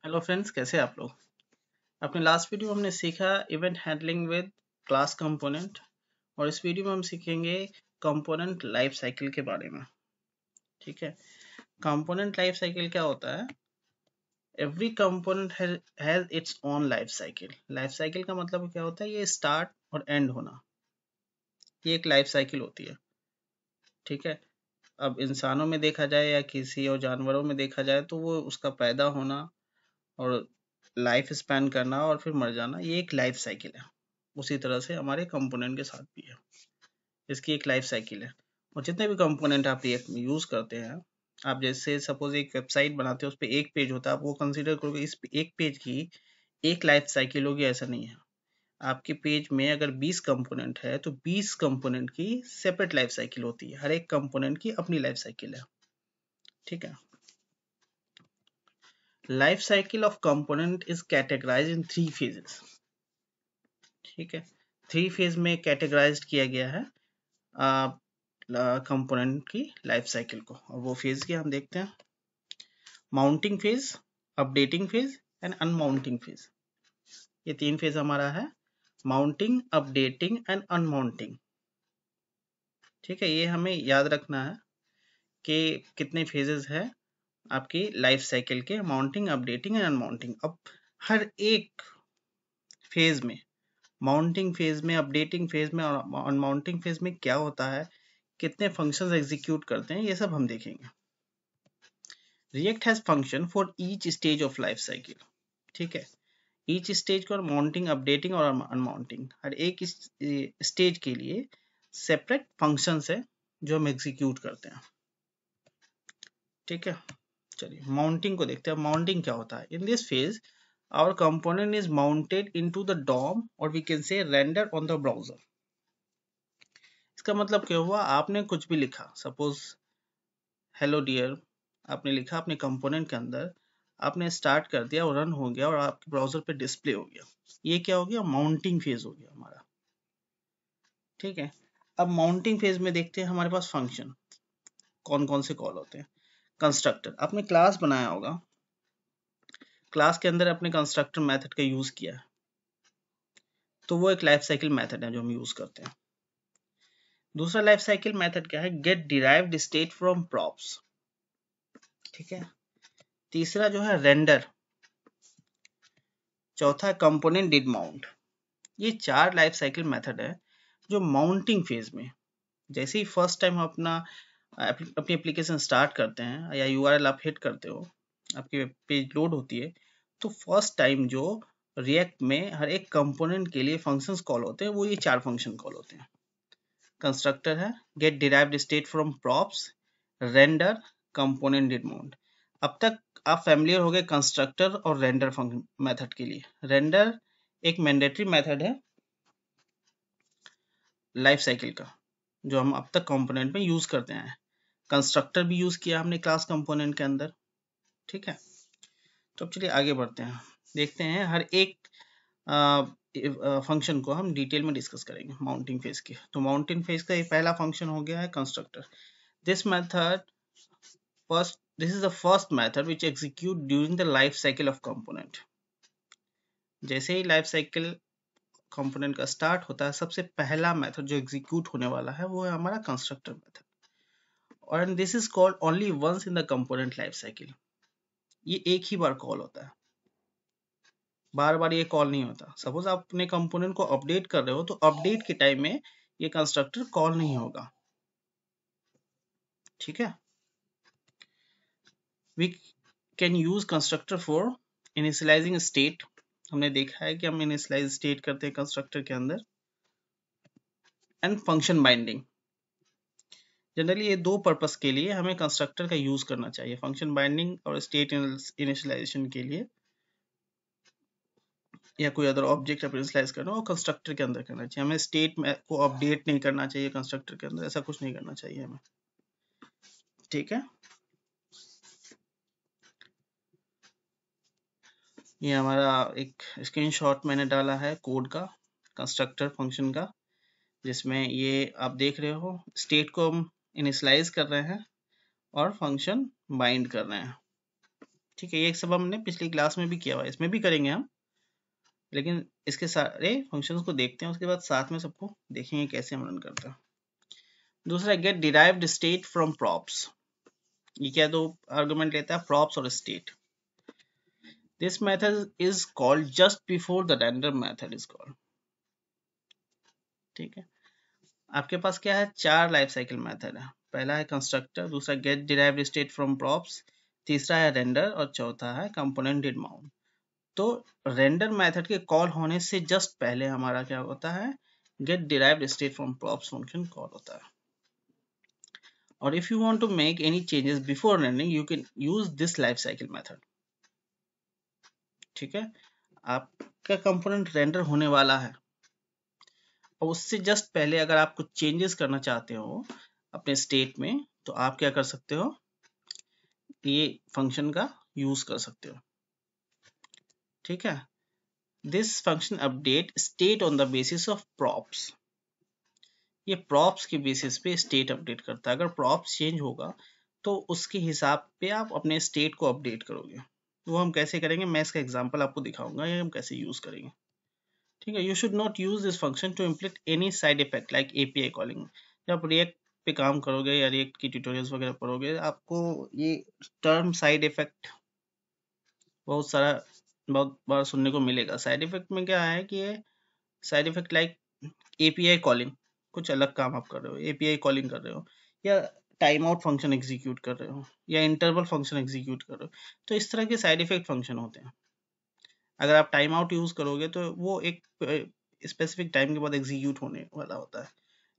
Hello friends, कैसे हैं आप लोग। अपने लास्ट वीडियो में हमने सीखा event handling with class component और इस वीडियो में हम सीखेंगे कंपोनेंट लाइफ साइकिल के बारे में। ठीक है, कंपोनेंट लाइफ साइकिल क्या होता है। Every component has its own life cycle. Life cycle का मतलब क्या होता है, ये स्टार्ट और एंड होना, ये एक लाइफ साइकिल होती है। ठीक है, अब इंसानों में देखा जाए या किसी और जानवरों में देखा जाए तो वो उसका पैदा होना और लाइफ स्पैन करना और फिर मर जाना, ये एक लाइफ साइकिल है। उसी तरह से हमारे कंपोनेंट के साथ भी है, इसकी एक लाइफ साइकिल है। और जितने भी कंपोनेंट आप ये यूज करते हैं, आप जैसे सपोज एक वेबसाइट बनाते हैं, उस पर एक पेज होता है, आप वो कंसीडर करोगे इस एक पेज की एक लाइफ साइकिल होगी, ऐसा नहीं है। आपके पेज में अगर 20 कंपोनेंट है तो 20 कंपोनेंट की सेपरेट लाइफ साइकिल होती है, हर एक कंपोनेंट की अपनी लाइफ साइकिल है। ठीक है, life cycle of component is categorize in 3 phases. ठीक है, 3 फेज में कैटेगराइज किया गया है कंपोनेंट की लाइफ साइकिल को। और वो फेज क्या हम देखते हैं, mounting phase, updating phase and unmounting phase. ये 3 फेज हमारा है, माउंटिंग, अपडेटिंग एंड अनमाउंटिंग। ठीक है, ये हमें याद रखना है कि कितने फेजेस है आपकी लाइफ साइकिल के, माउंटिंग, अपडेटिंग एंड अनमाउंटिंग। अब हर एक फेज में, माउंटिंग फेज में, अपडेटिंग फेज में और अनमाउंटिंग फेज में क्या होता है, कितने फंक्शंस एग्जीक्यूट करते हैं, ये सब हम देखेंगे। React has function for each stage of life cycle. ठीक है, each stage को माउंटिंग, अपडेटिंग और अनमाउंटिंग, हर एक स्टेज के लिए सेपरेट फंक्शंस है जो हम एग्जीक्यूट करते हैं। ठीक है, चलिए माउंटिंग को देखते हैं। माउंटिंग क्या होता है, in this phase our component is mounted into the DOM or we can say render on the browser. इसका मतलब क्या हुआ, आपने कुछ भी लिखा, सपोज हेलो डियर आपने लिखा अपने कंपोनेंट के अंदर, आपने स्टार्ट कर दिया और रन हो गया और आपके ब्राउजर पे डिस्प्ले हो गया, ये क्या हो गया, माउंटिंग फेज हो गया हमारा। ठीक है, अब माउंटिंग फेज में देखते हैं हमारे पास फंक्शन कौन कौन से कॉल होते हैं। कंस्ट्रक्टर, आपने क्लास बनाया होगा, क्लास के अंदर अपने कंस्ट्रक्टर मेथड का यूज किया है, तो वो एक लाइफ साइकिल मेथड है जो हम यूज करते हैं। दूसरा लाइफ साइकिल मेथड क्या है, get derived state from props. ठीक है, तीसरा जो है रेंडर, चौथा कंपोनेंट डिड माउंट। ये 4 लाइफ साइकिल मेथड है जो माउंटिंग फेज में, जैसे ही फर्स्ट टाइम हम अपनी एप्लीकेशन स्टार्ट करते हैं या यूआरएल आप हिट करते हो, आपकी पेज लोड होती है, तो फर्स्ट टाइम जो रिएक्ट में हर एक कंपोनेंट के लिए फंक्शंस कॉल होते हैं, वो ये 4 फंक्शन कॉल होते हैं। कंस्ट्रक्टर है, get derived state from props, render, component did mount. अब तक आप फैमिलियर हो गए कंस्ट्रक्टर और रेंडर मेथड के लिए। रेंडर एक मैंडेटरी मेथड है लाइफ साइकिल का, जो हम अब तक कंपोनेंट में यूज करते हैं। कंस्ट्रक्टर भी यूज किया हमने क्लास कंपोनेंट के अंदर। ठीक है, तो अब चलिए आगे बढ़ते हैं, देखते हैं हर एक फंक्शन को हम डिटेल में डिस्कस करेंगे माउंटिंग फेज के। तो माउंटिंग फेज का ये पहला फंक्शन हो गया है constructor. This method first this is the first method which execute during the life cycle of component। जैसे ही लाइफ साइकिल कंपोनेंट का स्टार्ट होता है, सबसे पहला मेथड जो एग्जीक्यूट होने वाला है वो है हमारा कंस्ट्रक्टर मेथड, और this is called only once in the component life cycle. ये एक ही बार कॉल होता है, बार बार ये कॉल नहीं होता। सपोज आप अपने कंपोनेंट को अपडेट कर रहे हो, तो अपडेट के टाइम में ये कंस्ट्रक्टर कॉल नहीं होगा। ठीक है, we can use constructor for initialising state. हमने देखा है कि हम इनिशियलाइज स्टेट करते हैं कंस्ट्रक्टर के अंदर, एंड फंक्शन बाइंडिंग। जनरली ये 2 पर्पस के लिए हमें कंस्ट्रक्टर का यूज करना चाहिए, फंक्शन बाइंडिंग और स्टेट इनिशियलाइजेशन के लिए, या कोई अदर ऑब्जेक्ट आप इनिशियलाइज करना हो कंस्ट्रक्टर के अंदर करना चाहिए। हमें स्टेट में को अपडेट नहीं करना चाहिए कंस्ट्रक्टर के अंदर, ऐसा कुछ नहीं करना चाहिए हमें। ठीक है, ये हमारा एक स्क्रीनशॉट मैंने डाला है कोड का, कंस्ट्रक्टर फंक्शन का, जिसमें ये आप देख रहे हो स्टेट को हम इनिशियलाइज कर रहे हैं और फंक्शन बाइंड कर रहे हैं। ठीक है, ये सब हमने पिछली क्लास में भी किया हुआ है, इसमें भी करेंगे हम, लेकिन इसके सारे फंक्शंस को देखते हैं, उसके बाद साथ में सबको देखेंगे कैसे हम रन करते हैं। दूसरा get derived state from props, ये क्या दो आर्गुमेंट लेता है, प्रॉप्स और state. This method is called just before the render method is called. ठीक है, आपके पास क्या है, 4 लाइफ साइकिल मेथड है। पहला है कंस्ट्रक्टर, दूसरा get derived state from props, तीसरा है रेंडर और चौथा है कंपोनेंट डिड माउंट। तो रेंडर मेथड के कॉल होने से जस्ट पहले हमारा क्या होता है, get derived state from props function call होता है। और if you want to make any changes before rendering you can use this life cycle method. ठीक है, आपका कंपोनेंट रेंडर होने वाला है और उससे जस्ट पहले अगर आप कुछ चेंजेस करना चाहते हो अपने स्टेट में, तो आप क्या कर सकते हो, ये फंक्शन का यूज कर सकते हो। ठीक है, this function update state on the basis of props, ये प्रॉप्स के बेसिस पे स्टेट अपडेट करता है। अगर प्रॉप्स चेंज होगा तो उसके हिसाब पे आप अपने स्टेट को अपडेट करोगे। वो हम कैसे करेंगे, मैं इसका एग्जांपल आपको दिखाऊंगा, ये हम कैसे यूज करेंगे। ठीक है, you should not use this function to implement any side effect like API calling. जब रिएक्ट पे काम करोगे या रिएक्ट की ट्यूटोरियल्स वगैरह पढ़ोगे, आपको ये टर्म साइड इफेक्ट बहुत बार सुनने को मिलेगा। साइड इफेक्ट में क्या है कि ये side effect like API calling, कुछ अलग काम आप कर रहे हो, एपीआई कॉलिंग कर रहे हो, या टाइम आउट फंक्शन एग्जीक्यूट कर रहे हो, या इंटरवल फंक्शन एग्जीक्यूट कर रहे हो, तो इस तरह के साइड इफेक्ट फंक्शन होते हैं। अगर आप टाइम आउट यूज करोगे तो वो एक स्पेसिफिक टाइम के बाद एग्जीक्यूट होने वाला होता है,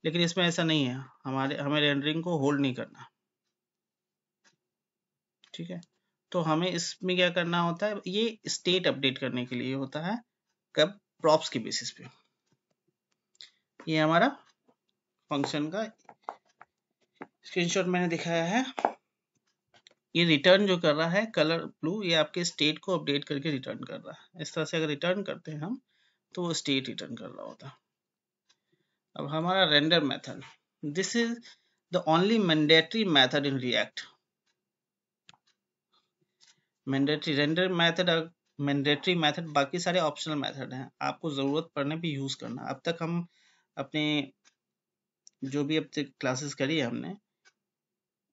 लेकिन इसमें ऐसा नहीं है, हमें रेंडरिंग को होल्ड नहीं करना। ठीक है, तो हमें इसमें क्या करना होता है, ये स्टेट अपडेट करने के लिए होता है, कब, प्रॉप्स के बेसिस पे। ये हमारा फंक्शन का स्क्रीनशॉट मैंने दिखाया है। ये रिटर्न जो कर रहा है कलर ब्लू, ये आपके स्टेट को अपडेट करके रिटर्न कर रहा है। इस तरह से अगर रिटर्न करते हैं हम तो वो स्टेट रिटर्न कर रहा होता है। अब हमारा render method, this is the only mandatory method in React. Mandatory render method, mandatory method, बाकी सारे ऑप्शनल मेथड हैं, आपको जरूरत पड़ने पे यूज करना। अब तक हम अपने जो भी अब तक क्लासेस करी है हमने,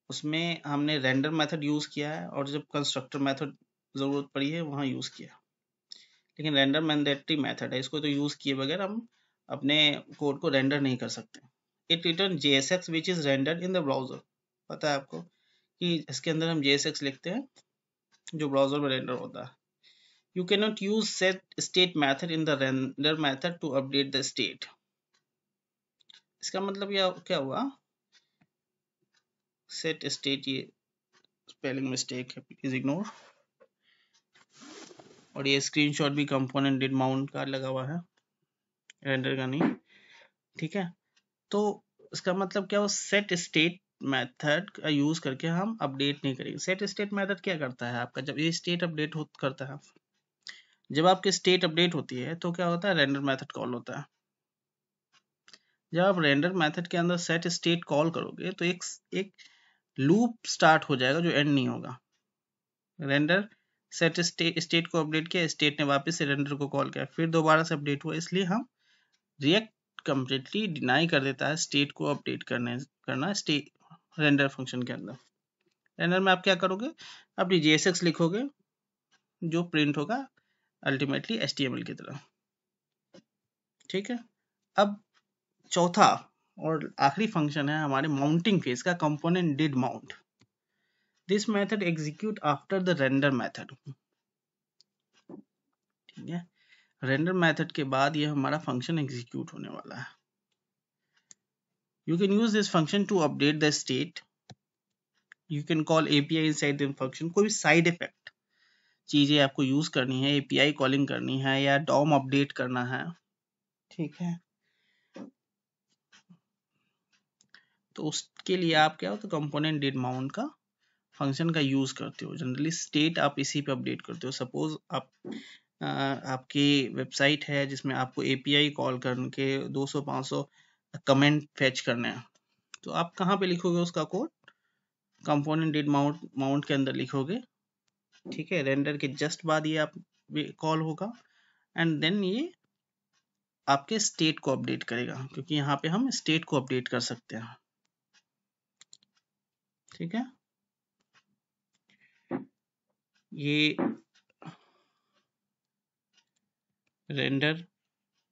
उसमें हमने रेंडर मेथड यूज किया है और जब कंस्ट्रक्टर मेथड जरूरत पड़ी है वहां यूज किया। लेकिन रेंडर मैंडेटरी मेथड है, इसको तो यूज किए बगैर हम अपने कोड को रेंडर नहीं कर सकते। It return JSX which is rendered in the browser. पता है आपको कि इसके अंदर हम JSX लिखते हैं जो ब्राउजर में रेंडर होता है। You can not use set state method in the render method to update the state. इसका मतलब यह क्या हुआ, सेट स्टेट, ये स्पेलिंग मिस्टेक है, प्लीज इग्नोर। और ये स्क्रीनशॉट भी कंपोनेंट डिड माउंट का लगा हुआ है, रेंडर का नहीं। ठीक है, तो इसका मतलब क्या, वो सेट स्टेट मेथड का यूज करके हम अपडेट नहीं करेंगे। सेट स्टेट मेथड क्या करता है आपका, जब ये स्टेट अपडेट करता है, जब आपकी स्टेट अपडेट होती है तो क्या होता है, रेंडर मेथड कॉल होता है। जब आप रेंडर मेथड के अंदर सेट स्टेट कॉल करोगे तो एक लूप स्टार्ट हो जाएगा जो एंड नहीं होगा। रेंडर सेट स्टेट को अपडेट किया, स्टेट ने वापस से रेंडर को कॉल किया, फिर दोबारा से अपडेट हुआ, इसलिए हम रिएक्ट कंप्लीटली डिनाई कर देता है स्टेट को अपडेट करना स्टेट रेंडर फंक्शन के अंदर। रेंडर में आप क्या करोगे, अपनी JSX लिखोगे जो प्रिंट होगा अल्टीमेटली HTML की तरह। ठीक है, अब चौथा और आखिरी फंक्शन है हमारे माउंटिंग फेज का, component did mount. This method execute after the render method. ठीक है, रेंडर मेथड के बाद ये हमारा फंक्शन एग्जीक्यूट होने वाला है। You can use this function to update the state, you can call API inside the function. कोई भी साइड इफेक्ट चीजें आपको यूज करनी है, API कॉलिंग करनी है या DOM अपडेट करना है, ठीक है, तो उसके लिए आप क्या हो, तो कंपोनेंट डिड माउंट का फंक्शन का यूज करते हो। जनरली स्टेट आप इसी पे अपडेट करते हो। सपोज आपकी वेबसाइट है जिसमें आपको API कॉल करके 200-500 कमेंट फेच करने हैं, तो आप कहाँ पे लिखोगे उसका कोड, कंपोनेंट डिड माउंट के अंदर लिखोगे ठीक है, रेंडर के जस्ट बाद ये आप कॉल होगा एंड देन ये आपके स्टेट को अपडेट करेगा, क्योंकि यहाँ पे हम स्टेट को अपडेट कर सकते हैं। ठीक है, ये रेंडर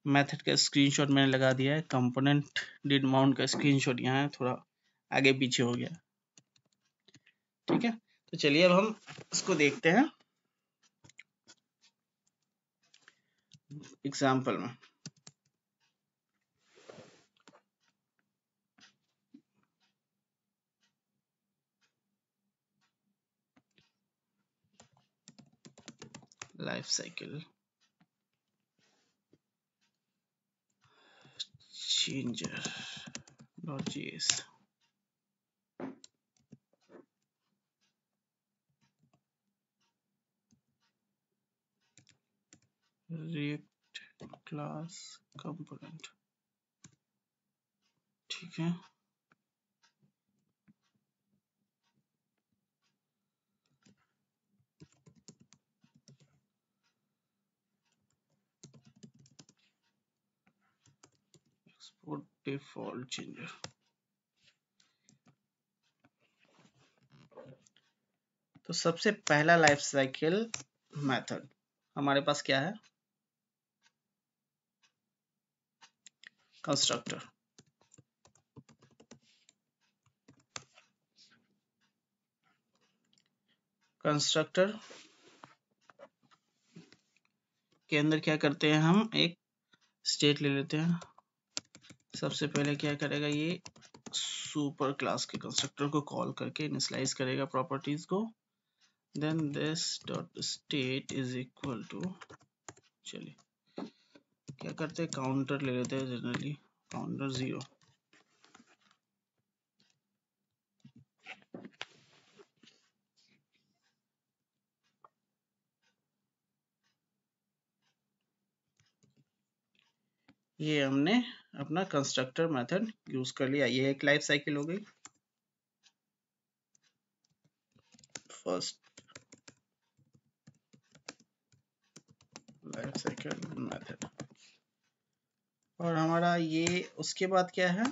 मेथड का स्क्रीनशॉट मैंने लगा दिया है। कंपोनेंट डिड माउंट का स्क्रीनशॉट यहाँ है, थोड़ा आगे पीछे हो गया। ठीक है, तो चलिए अब हम इसको देखते हैं एग्जाम्पल में। Life cycle changer .js react class component। ठीक है, export default changer। तो सबसे पहला लाइफ साइकिल मेथड हमारे पास क्या है? कंस्ट्रक्टर। कंस्ट्रक्टर के अंदर क्या करते हैं, हम एक स्टेट ले लेते हैं। सबसे पहले क्या करेगा, ये सुपर क्लास के कंस्ट्रक्टर को कॉल करके इनिशियलाइज करेगा प्रॉपर्टीज को। Then this dot state is equal to, चलिए क्या करते हैं, काउंटर ले लेते हैं, जनरली काउंटर 0। ये हमने अपना कंस्ट्रक्टर मेथड यूज कर लिया। ये एक लाइफ साइकिल हो गई, फर्स्ट लाइफ साइकिल मेथड। और हमारा ये उसके बाद क्या है,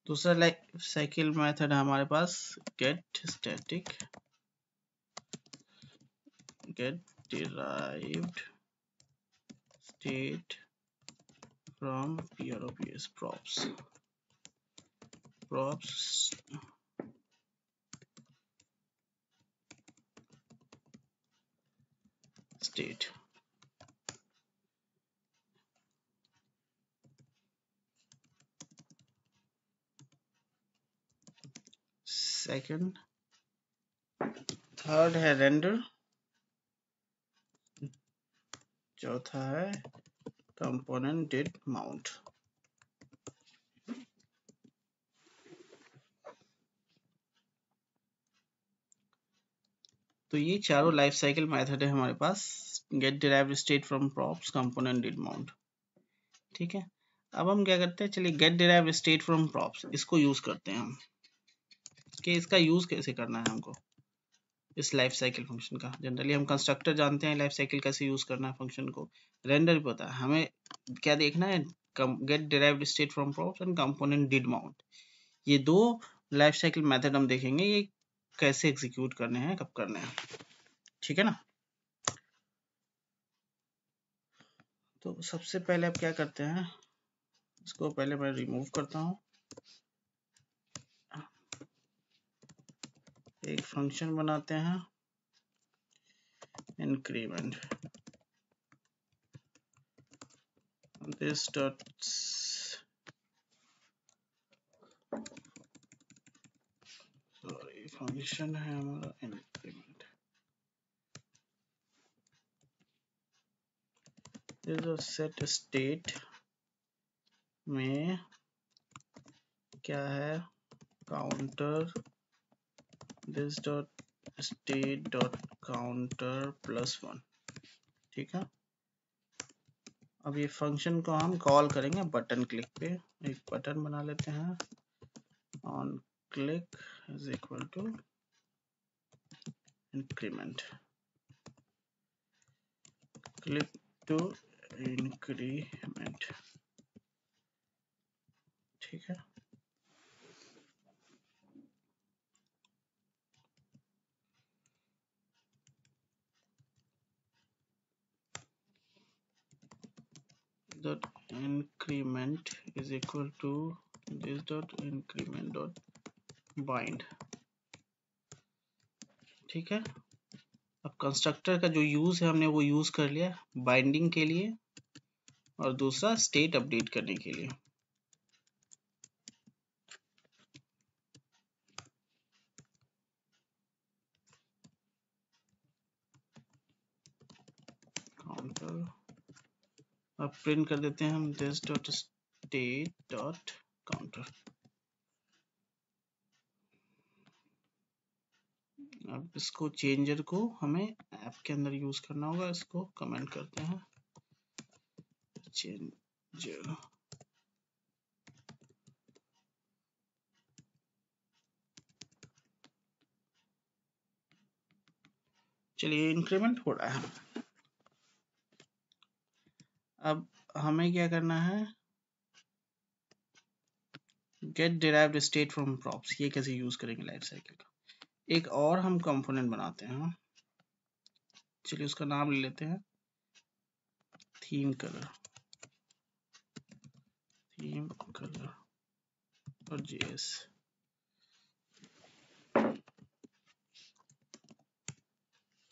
दूसरा लाइफ साइकिल मेथड हमारे पास get static get derived state from PROPS props state। Second, third है रेंडर, चौथा है कंपोनेंट डिड माउंट। तो ये चारों लाइफ साइकिल मेथड है हमारे पास, get derived state from props, component did mount. ठीक है, अब हम क्या करते हैं, चलिए get derived state from props इसको यूज करते हैं हम, कि इसका यूज कैसे करना है हमको इस लाइफ साइकिल फंक्शन का। जनरली हम कंस्ट्रक्टर जानते हैं, लाइफ साइकिल कैसे यूज करना है फंक्शन को, रेंडर भी पता है। हमें क्या देखना है, get derived state from props and component did mount. ये दो लाइफ साइकिल मेथड हम देखेंगे, ये कैसे एग्जीक्यूट करने हैं, कब करने हैं। ठीक है ना। तो सबसे पहले आप क्या करते हैं, इसको पहले मैं रिमूव करता हूँ। एक फंक्शन बनाते हैं increment this dot, sorry function है हमारा इंक्रीमेंट, सेट स्टेट में क्या है, counter this dot state dot counter +1। ठीक है, अब ये फंक्शन को हम कॉल करेंगे बटन क्लिक पे। एक बटन बना लेते हैं, on click is equal to increment, click to increment, ठीक है। dot increment is equal to this dot increment dot bind, ठीक है। अब कंस्ट्रक्टर का जो यूज है हमने वो यूज कर लिया बाइंडिंग के लिए और दूसरा स्टेट अपडेट करने के लिए। काउंटर, अब प्रिंट कर देते हैं हम this dot state dot counter. अब इसको चेंजर को हमें ऐप के अंदर यूज करना होगा, इसको कमेंट करते हैं चेंजर। चलिए इंक्रीमेंट हो रहा है। अब हमें क्या करना है, get derived state from props, ये कैसे यूज करेंगे लाइफ साइकिल का। एक और हम कंपोनेंट बनाते हैं, चलिए उसका नाम ले लेते हैं थीम कलर, थीम कलर और JS.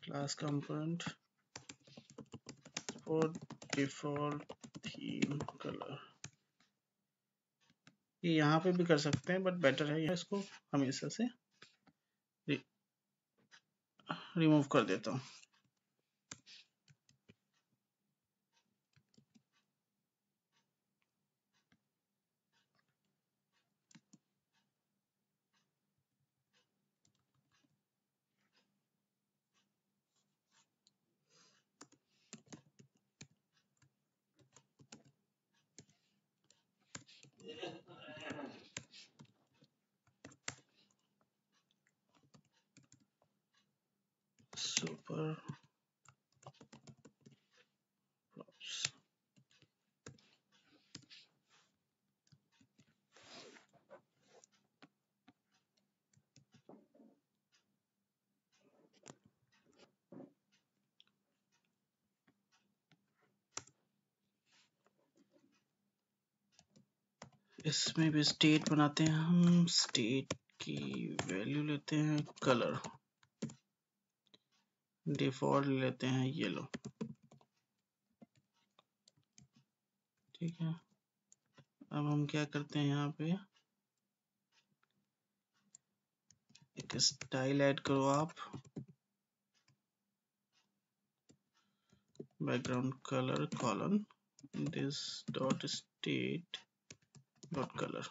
Class component for default theme colour, ये यहाँ पे भी कर सकते हैं बट बेटर है इसको हमेशा से रिमूव कर देता हूँ। सुपर प्रॉप्स, इसमें भी स्टेट बनाते हैं हम, स्टेट की वैल्यू लेते हैं कलर, डिफॉल्ट लेते हैं येलो, ठीक है। अब हम क्या करते हैं, यहाँ पे एक स्टाइल ऐड करो आप, background colour colon this dot state dot colour,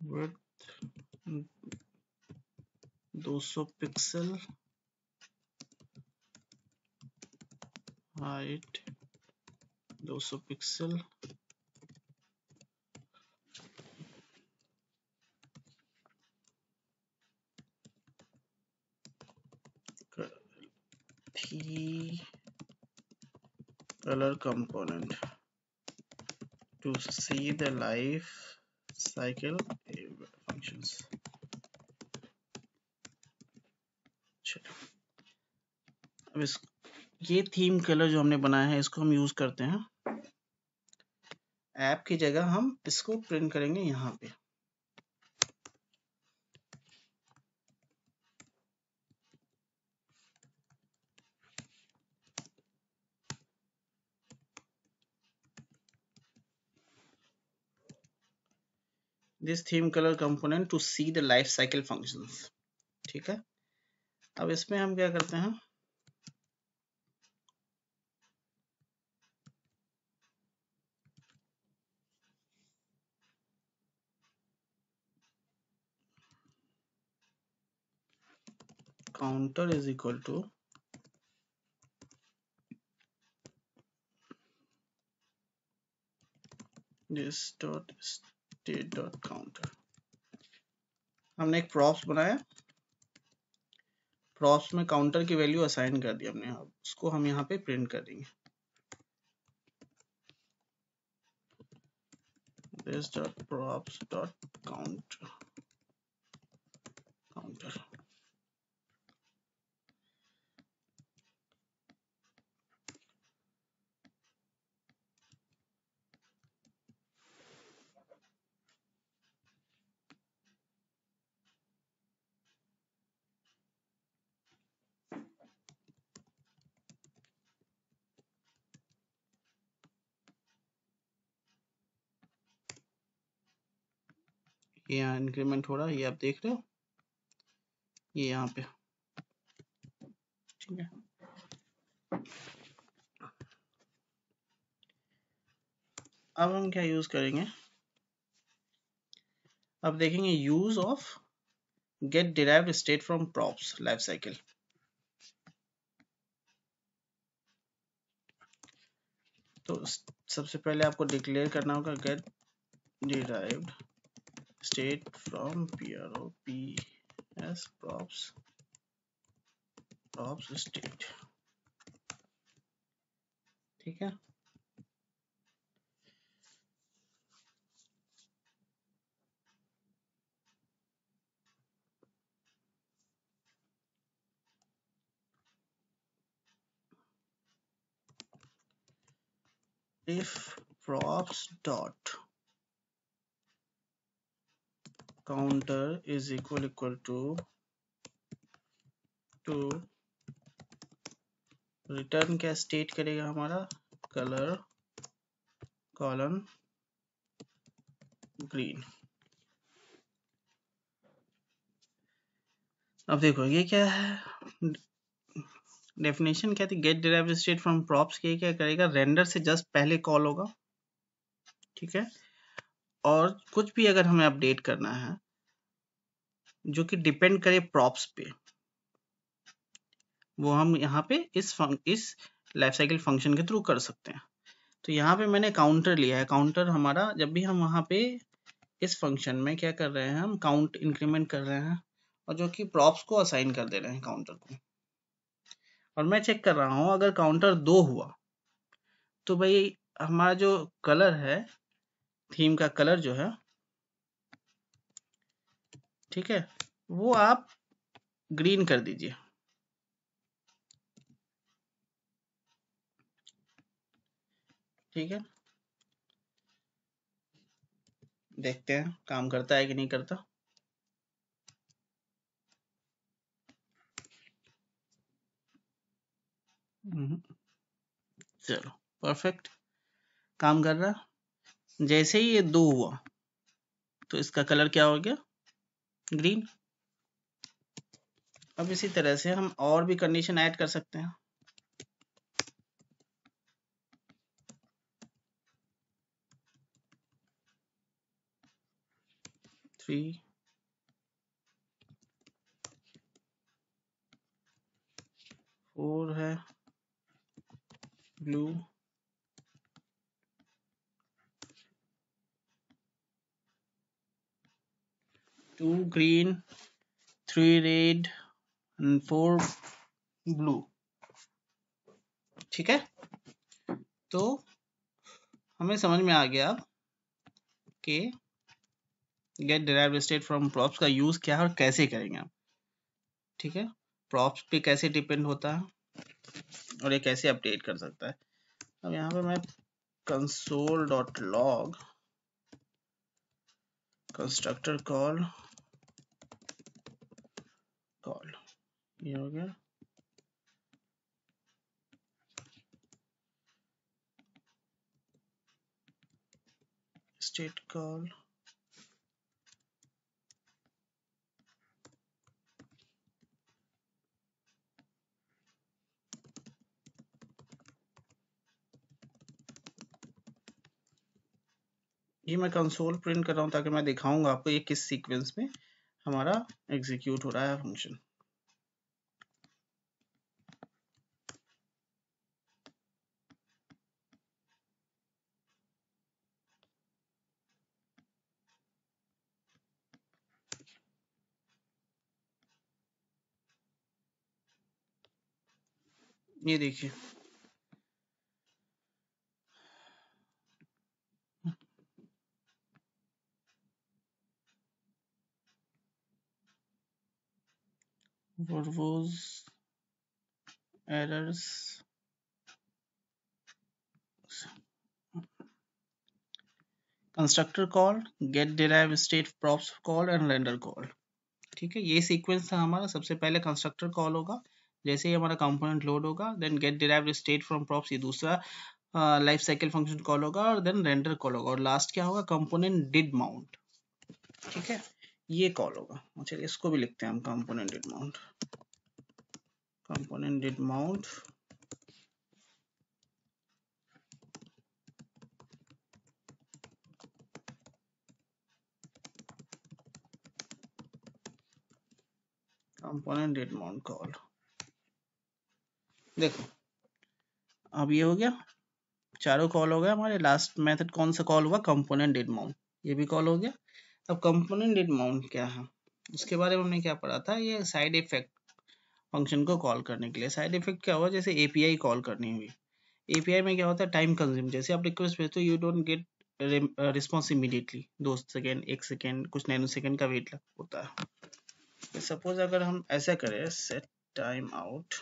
width 200 pixel, height 200 pixel, थी color component to see the life cycle functions। अब इस ये थीम कलर जो हमने बनाया है इसको हम यूज करते हैं ऐप की जगह, हम इसको प्रिंट करेंगे यहाँ पे। This theme colour component to see the life cycle functions, ठीक है। अब इसमें हम क्या करते हैं, counter is equal to this dot state dot counter. हमने एक प्रॉप्स बनाया, प्रॉप्स में काउंटर की वैल्यू असाइन कर दी हमने, अब उसको हम यहाँ पे प्रिंट कर देंगे। This dot props dot counter counter. ये यहाँ इंक्रीमेंट हो रहा है, ये आप देख रहे हो, ये यहाँ पे, ठीक है। अब हम क्या यूज करेंगे, अब देखेंगे use of get derived state from props life cycle. तो सबसे पहले आपको डिक्लेयर करना होगा get derived state from props state, ठीक है। if props dot counter is equal to return क्या स्टेट करेगा हमारा, कलर कॉलन ग्रीन। अब देखो ये क्या है, डेफिनेशन क्या थी, get derived state from props के क्या करेगा, रेंडर से जस्ट पहले कॉल होगा, ठीक है। और कुछ भी अगर हमें अपडेट करना है जो कि डिपेंड करे प्रॉप्स पे, वो हम यहाँ पे इस लाइफ साइकिल फंक्शन के थ्रू कर सकते हैं। तो यहाँ पे मैंने काउंटर लिया है, काउंटर हमारा जब भी हम वहाँ पे इस फंक्शन में क्या कर रहे हैं, हम काउंट इंक्रीमेंट कर रहे हैं और जो कि प्रॉप्स को असाइन कर दे रहे हैं काउंटर को। और मैं चेक कर रहा हूँ अगर काउंटर 2 हुआ तो भाई हमारा जो कलर है, थीम का कलर जो है, ठीक है, वो आप ग्रीन कर दीजिए, ठीक है। देखते हैं काम करता है कि नहीं करता। चलो परफेक्ट, काम कर रहा। जैसे ही ये 2 हुआ तो इसका कलर क्या हो गया, ग्रीन। अब इसी तरह से हम और भी कंडीशन ऐड कर सकते हैं। 3 4 है blue, 2 green, 3 red and 4 blue, ठीक है। तो हमें समझ में आ गया कि get derived state from props का यूज क्या है और कैसे करेंगे आप, ठीक है। प्रॉप्स पे कैसे डिपेंड होता है और ये कैसे अपडेट कर सकता है। अब यहाँ पे मैं console.log कंस्ट्रक्टर कॉल ये हो गया। स्टेट कॉल ये मैं कंसोल प्रिंट कर रहा हूँ ताकि मैं दिखाऊंगा आपको ये किस सीक्वेंस में हमारा एग्जीक्यूट हो रहा है फंक्शन। ये देखिए verbose errors, constructor call, get derive state props call and render call. ठीक है, ये सीक्वेंस था हमारा। सबसे पहले कंस्ट्रक्टर कॉल होगा, जैसे ही हमारा कंपोनेंट लोड होगा, then get derived state from props, ये दूसरा लाइफ साइकिल फंक्शन कॉल होगा, और देन रेंडर कॉल होगा, और लास्ट क्या होगा, कंपोनेंट डिड माउंट। ठीक है, ये कॉल होगा। चलिए इसको भी लिखते हैं हम, component did mount, component did mount component did mount call. देखो अब ये हो गया, चारों कॉल हो गए हमारे। लास्ट मेथड कौन सा कॉल हुआ, कंपोनेंट डिड माउंट, ये भी कॉल हो गया। अब कंपोनेंट डिड माउंट क्या है, उसके बारे में हमने क्या पढ़ा था, ये साइड इफेक्ट फंक्शन को कॉल करने के लिए। साइड इफेक्ट क्या हुआ, जैसे एपीआई कॉल करनी हुई, एपीआई में क्या होता है, टाइम कंज्यूम। जैसे आप रिक्वेस्ट भेजते हो, you don't get response immediately, 2 second 1 second कुछ नैनो सेकेंड का वेट होता है। सपोज अगर हम ऐसा करें, सेट टाइम आउट,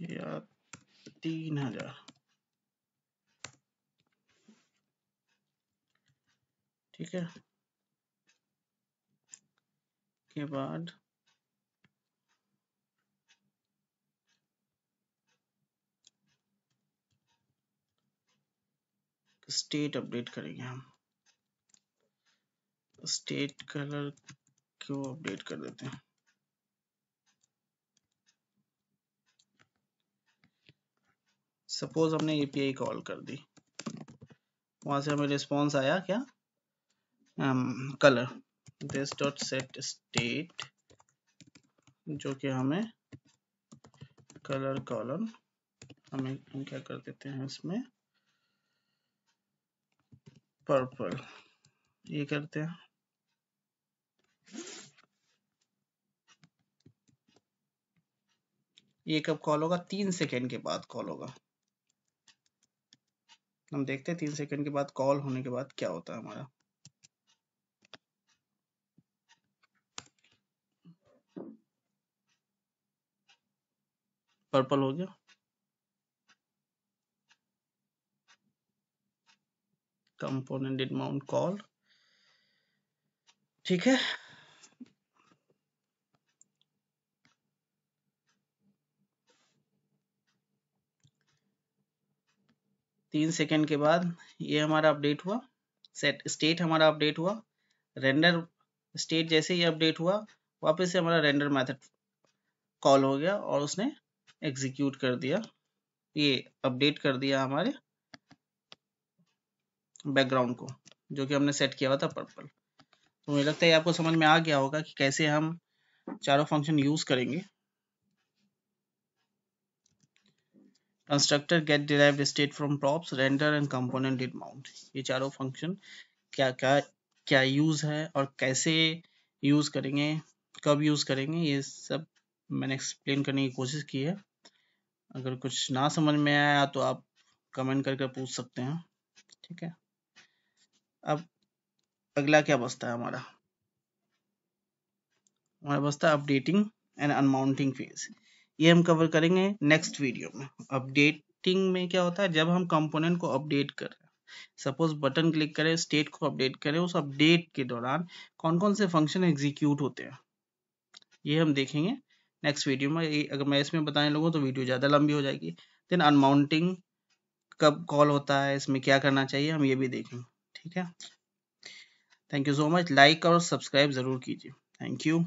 या 3000, ठीक है, के बाद स्टेट अपडेट करेंगे हम, स्टेट कलर को अपडेट कर देते हैं। सपोज हमने एपीआई कॉल कर दी, वहां से हमें रिस्पॉन्स आया क्या, colour this dot set state, जो कि हमें कलर कॉलम, हम क्या कर देते हैं इसमें, पर्पल, ये करते हैं। ये कब कॉल होगा, 3 सेकेंड के बाद कॉल होगा। हम देखते हैं 3 सेकेंड के बाद कॉल होने के बाद क्या होता है हमारा। पर्पल हो गया, कंपोनेंट डिड माउंट कॉल, ठीक है। तीन सेकेंड के बाद ये हमारा अपडेट हुआ, सेट स्टेट हमारा अपडेट हुआ, रेंडर स्टेट जैसे ही अपडेट हुआ, वापस से हमारा रेंडर मेथड कॉल हो गया और उसने एग्जीक्यूट कर दिया, ये अपडेट कर दिया हमारे बैकग्राउंड को, जो कि हमने सेट किया हुआ था पर्पल। तो मुझे लगता है आपको समझ में आ गया होगा कि कैसे हम चारों फंक्शन यूज करेंगे। Constructor get derived state from props, render and component did mount, ये चारों फंक्शन क्या क्या क्या यूज है और कैसे यूज करेंगे, कब यूज करेंगे, ये सब मैंने एक्सप्लेन करने की कोशिश की है। अगर कुछ ना समझ में आया तो आप कमेंट करके पूछ सकते हैं, ठीक है। अब अगला क्या बचता है हमारा बचता है अपडेटिंग एंड अनमाउंटिंग फेज। ये हम कवर करेंगे नेक्स्ट वीडियो में। अपडेटिंग में क्या होता है, जब हम कंपोनेंट को अपडेट कर रहे हैं, सपोज बटन क्लिक करें, स्टेट को अपडेट करें, उस अपडेट के दौरान कौन कौन से फंक्शन एग्जीक्यूट होते हैं, ये हम देखेंगे नेक्स्ट वीडियो में। अगर मैं इसमें बताने लगूँ तो वीडियो ज़्यादा लंबी हो जाएगी। देन अनमाउंटिंग कब कॉल होता है, इसमें क्या करना चाहिए, हम ये भी देखेंगे, ठीक है। Thank you so much, like और सब्सक्राइब ज़रूर कीजिए, थैंक यू।